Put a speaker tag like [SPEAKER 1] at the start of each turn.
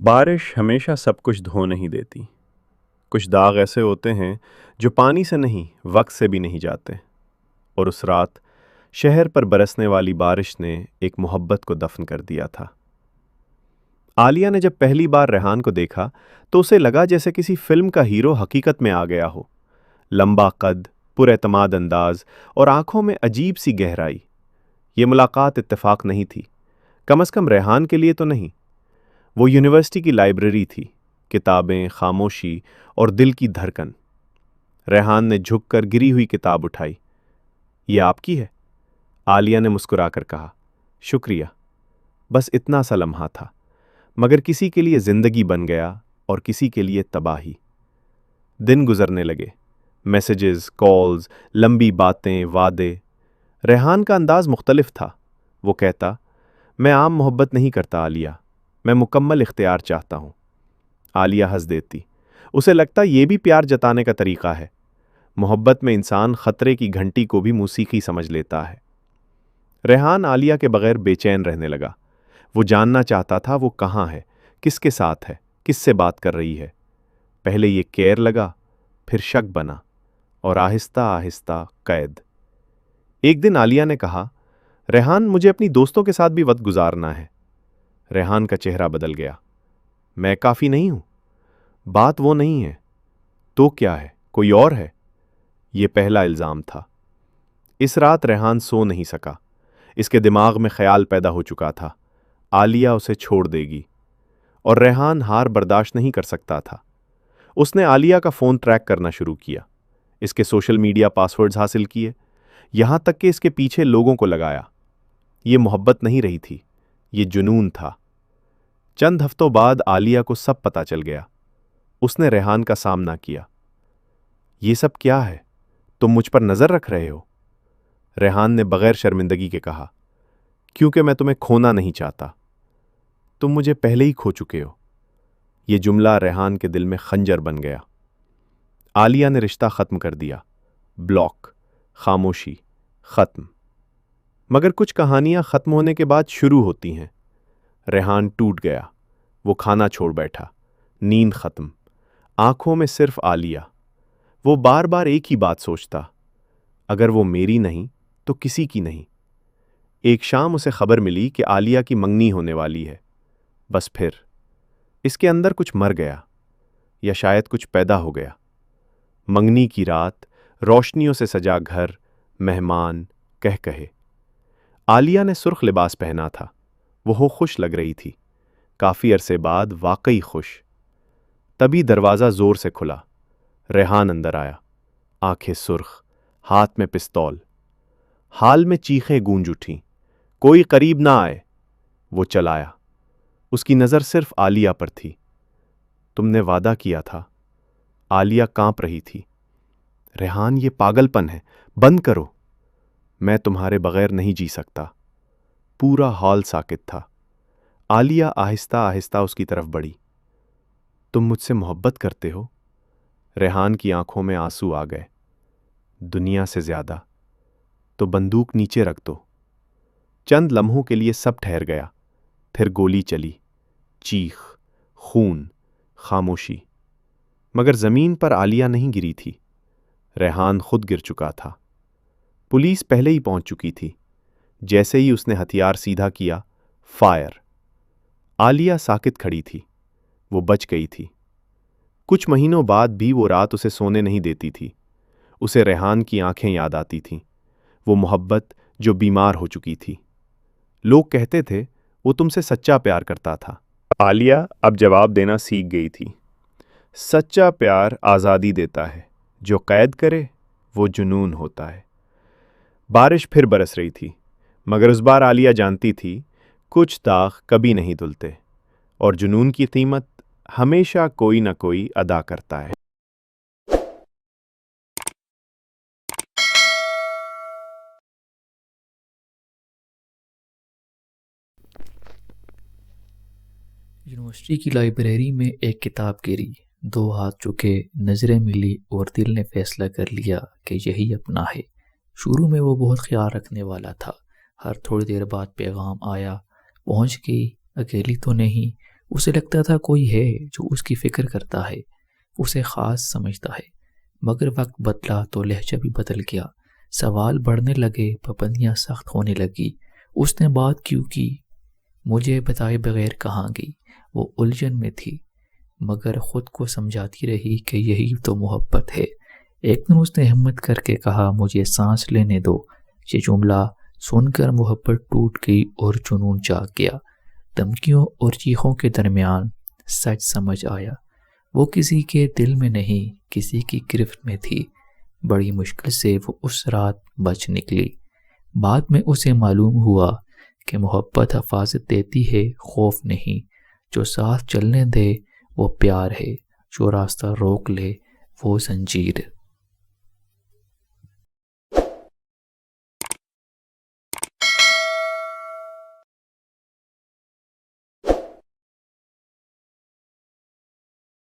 [SPEAKER 1] بارش ہمیشہ سب کچھ دھو نہیں دیتی۔ کچھ داغ ایسے ہوتے ہیں جو پانی سے نہیں وقت سے بھی نہیں جاتے، اور اس رات شہر پر برسنے والی بارش نے ایک محبت کو دفن کر دیا تھا۔ عالیہ نے جب پہلی بار ریحان کو دیکھا تو اسے لگا جیسے کسی فلم کا ہیرو حقیقت میں آ گیا ہو۔ لمبا قد، پر اعتماد انداز اور آنکھوں میں عجیب سی گہرائی۔ یہ ملاقات اتفاق نہیں تھی، کم از کم ریحان کے لیے تو نہیں۔ وہ یونیورسٹی کی لائبریری تھی، کتابیں، خاموشی اور دل کی دھڑکن۔ ریحان نے جھک کر گری ہوئی کتاب اٹھائی۔ یہ آپ کی ہے؟ عالیہ نے مسکرا کر کہا۔ شکریہ۔ بس اتنا سا لمحہ تھا، مگر کسی کے لیے زندگی بن گیا اور کسی کے لیے تباہی۔ دن گزرنے لگے، میسیجز، کالز، لمبی باتیں، وعدے۔ ریحان کا انداز مختلف تھا۔ وہ کہتا، میں عام محبت نہیں کرتا عالیہ، میں مکمل اختیار چاہتا ہوں۔ عالیہ ہنس دیتی۔ اسے لگتا یہ بھی پیار جتانے کا طریقہ ہے۔ محبت میں انسان خطرے کی گھنٹی کو بھی موسیقی سمجھ لیتا ہے۔ ریحان عالیہ کے بغیر بے چین رہنے لگا۔ وہ جاننا چاہتا تھا وہ کہاں ہے، کس کے ساتھ ہے، کس سے بات کر رہی ہے۔ پہلے یہ کیئر لگا، پھر شک بنا، اور آہستہ آہستہ قید۔ ایک دن عالیہ نے کہا، ریحان مجھے اپنی دوستوں کے ساتھ بھی وقت گزارنا ہے۔ ریحان کا چہرہ بدل گیا۔ میں کافی نہیں ہوں؟ بات وہ نہیں ہے۔ تو کیا ہے؟ کوئی اور ہے؟ یہ پہلا الزام تھا۔ اس رات ریحان سو نہیں سکا۔ اس کے دماغ میں خیال پیدا ہو چکا تھا، عالیہ اسے چھوڑ دے گی، اور ریحان ہار برداشت نہیں کر سکتا تھا۔ اس نے عالیہ کا فون ٹریک کرنا شروع کیا، اس کے سوشل میڈیا پاسورڈز حاصل کیے، یہاں تک کہ اس کے پیچھے لوگوں کو لگایا۔ یہ محبت نہیں رہی تھی، یہ جنون تھا۔ چند ہفتوں بعد عالیہ کو سب پتہ چل گیا۔ اس نے ریحان کا سامنا کیا۔ یہ سب کیا ہے؟ تم مجھ پر نظر رکھ رہے ہو؟ ریحان نے بغیر شرمندگی کے کہا، کیونکہ میں تمہیں کھونا نہیں چاہتا۔ تم مجھے پہلے ہی کھو چکے ہو۔ یہ جملہ ریحان کے دل میں خنجر بن گیا۔ عالیہ نے رشتہ ختم کر دیا۔ بلاک، خاموشی، ختم۔ مگر کچھ کہانیاں ختم ہونے کے بعد شروع ہوتی ہیں۔ ریحان ٹوٹ گیا۔ وہ کھانا چھوڑ بیٹھا، نیند ختم، آنکھوں میں صرف عالیہ۔ وہ بار بار ایک ہی بات سوچتا، اگر وہ میری نہیں تو کسی کی نہیں۔ ایک شام اسے خبر ملی کہ عالیہ کی منگنی ہونے والی ہے۔ بس پھر اس کے اندر کچھ مر گیا، یا شاید کچھ پیدا ہو گیا۔ منگنی کی رات، روشنیوں سے سجا گھر، مہمان، کہے۔ عالیہ نے سرخ لباس پہنا تھا۔ وہ خوش لگ رہی تھی، کافی عرصے بعد واقعی خوش۔ تبھی دروازہ زور سے کھلا۔ ریحان اندر آیا، آنکھیں سرخ، ہاتھ میں پستول۔ حال میں چیخیں گونج اٹھیں، کوئی قریب نہ آئے۔ وہ چل آیا۔ اس کی نظر صرف عالیہ پر تھی۔ تم نے وعدہ کیا تھا۔ عالیہ کانپ رہی تھی۔ ریحان، یہ پاگل پن ہے، بند کرو۔ میں تمہارے بغیر نہیں جی سکتا۔ پورا ہال ساکت تھا۔ عالیہ آہستہ آہستہ اس کی طرف بڑھی۔ تم مجھ سے محبت کرتے ہو؟ ریحان کی آنکھوں میں آنسو آ گئے۔ دنیا سے زیادہ۔ تو بندوق نیچے رکھ دو۔ چند لمحوں کے لیے سب ٹھہر گیا، پھر گولی چلی، چیخ، خون، خاموشی۔ مگر زمین پر عالیہ نہیں گری تھی، ریحان خود گر چکا تھا۔ پولیس پہلے ہی پہنچ چکی تھی۔ جیسے ہی اس نے ہتھیار سیدھا کیا، فائر۔ عالیہ ساکت کھڑی تھی۔ وہ بچ گئی تھی۔ کچھ مہینوں بعد بھی وہ رات اسے سونے نہیں دیتی تھی۔ اسے ریحان کی آنکھیں یاد آتی تھیں، وہ محبت جو بیمار ہو چکی تھی۔ لوگ کہتے تھے وہ تم سے سچا پیار کرتا تھا۔ عالیہ اب جواب دینا سیکھ گئی تھی۔ سچا پیار آزادی دیتا ہے، جو قید کرے وہ جنون ہوتا ہے۔ بارش پھر برس رہی تھی، مگر اس بار عالیہ جانتی تھی کچھ داغ کبھی نہیں دھلتے، اور جنون کی قیمت ہمیشہ کوئی نہ کوئی ادا کرتا ہے۔
[SPEAKER 2] یونیورسٹی کی لائبریری میں ایک کتاب گری، دو ہاتھ چکے، نظریں ملی، اور دل نے فیصلہ کر لیا کہ یہی اپنا ہے۔ شروع میں وہ بہت خیال رکھنے والا تھا۔ ہر تھوڑی دیر بعد پیغام آیا، پہنچ گئی، اکیلی تو نہیں۔ اسے لگتا تھا کوئی ہے جو اس کی فکر کرتا ہے، اسے خاص سمجھتا ہے۔ مگر وقت بدلا تو لہجہ بھی بدل گیا، سوال بڑھنے لگے، پابندیاں سخت ہونے لگی۔ اس نے بات کیوں کی؟ مجھے بتائے بغیر کہاں گئی؟ وہ الجھن میں تھی، مگر خود کو سمجھاتی رہی کہ یہی تو محبت ہے۔ ایک دن اس نے ہمت کر کے کہا، مجھے سانس لینے دو۔ یہ جملہ سن کر محبت ٹوٹ گئی اور جنون جاگ گیا۔ دھمکیوں اور چیخوں کے درمیان سچ سمجھ آیا، وہ کسی کے دل میں نہیں، کسی کی گرفت میں تھی۔ بڑی مشکل سے وہ اس رات بچ نکلی۔ بعد میں اسے معلوم ہوا کہ محبت حفاظت دیتی ہے، خوف نہیں۔ جو ساتھ چلنے دے وہ پیار ہے، جو راستہ روک لے وہ زنجیر۔